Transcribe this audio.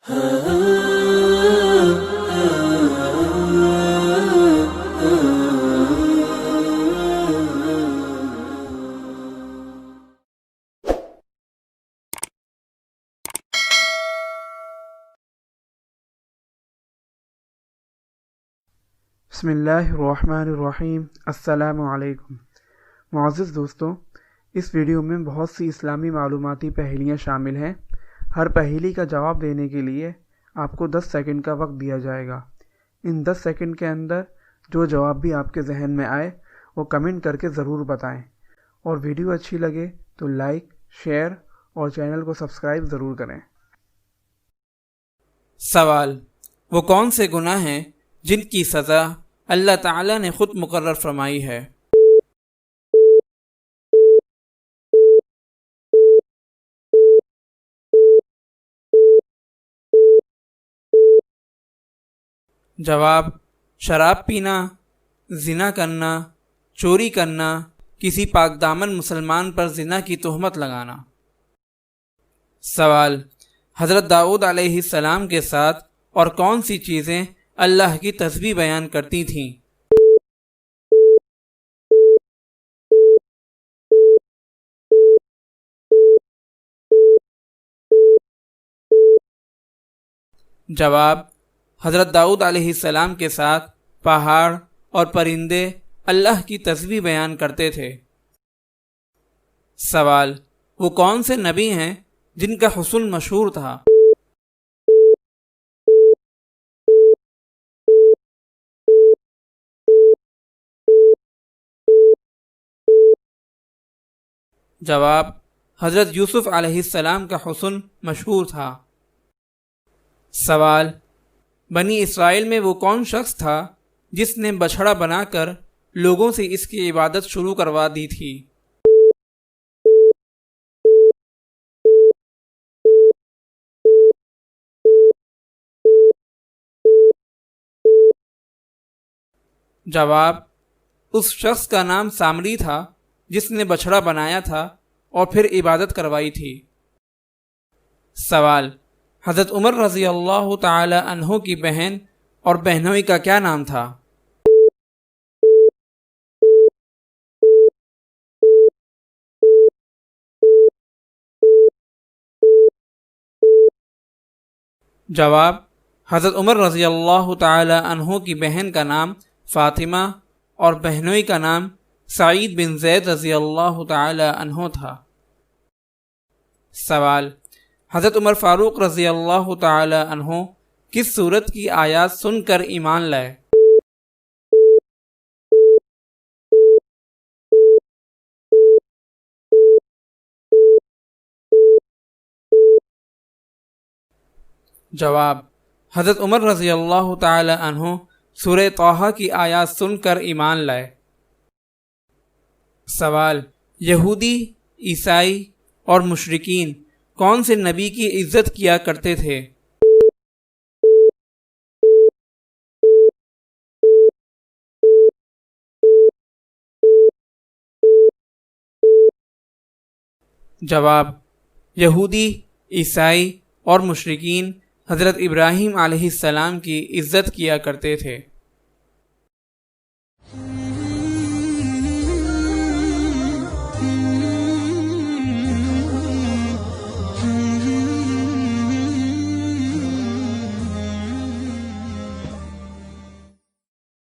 بسم اللہ الرحمن الرحیم۔ السلام علیکم معزز دوستوں، اس ویڈیو میں بہت سی اسلامی معلوماتی پہیلیاں شامل ہیں۔ ہر پہیلی کا جواب دینے کے لیے آپ کو 10 سیکنڈ کا وقت دیا جائے گا۔ ان 10 سیکنڈ کے اندر جو جواب بھی آپ کے ذہن میں آئے وہ کمنٹ کر کے ضرور بتائیں، اور ویڈیو اچھی لگے تو لائک، شیئر اور چینل کو سبسکرائب ضرور کریں۔ سوال: وہ کون سے گناہ ہیں جن کی سزا اللہ تعالیٰ نے خود مقرر فرمائی ہے؟ جواب: شراب پینا، زنا کرنا، چوری کرنا، کسی پاک دامن مسلمان پر زنا کی تہمت لگانا۔ سوال: حضرت داؤد علیہ السلام کے ساتھ اور کون سی چیزیں اللہ کی تسبیح بیان کرتی تھیں؟ جواب: حضرت داؤد علیہ السلام کے ساتھ پہاڑ اور پرندے اللہ کی تسبیح بیان کرتے تھے۔ سوال: وہ کون سے نبی ہیں جن کا حسن مشہور تھا؟ جواب: حضرت یوسف علیہ السلام کا حسن مشہور تھا۔ سوال: بنی اسرائیل میں وہ کون شخص تھا جس نے بچھڑا بنا کر لوگوں سے اس کی عبادت شروع کروا دی تھی؟ جواب: اس شخص کا نام سامری تھا جس نے بچھڑا بنایا تھا اور پھر عبادت کروائی تھی۔ سوال: حضرت عمر رضی اللہ تعالی عنہ کی بہن اور بہنوئی کا کیا نام تھا؟ جواب: حضرت عمر رضی اللہ تعالی عنہ کی بہن کا نام فاطمہ اور بہنوئی کا نام سعید بن زید رضی اللہ تعالی عنہ تھا۔ سوال: حضرت عمر فاروق رضی اللہ تعالی عنہ کس سورت کی آیات سن کر ایمان لائے؟ جواب: حضرت عمر رضی اللہ تعالی عنہ سورہ طٰہٰ کی آیات سن کر ایمان لائے۔ سوال: یہودی، عیسائی اور مشرکین کون سے نبی کی عزت کیا کرتے تھے؟ جواب: یہودی، عیسائی اور مشرکین حضرت ابراہیم علیہ السلام کی عزت کیا کرتے تھے۔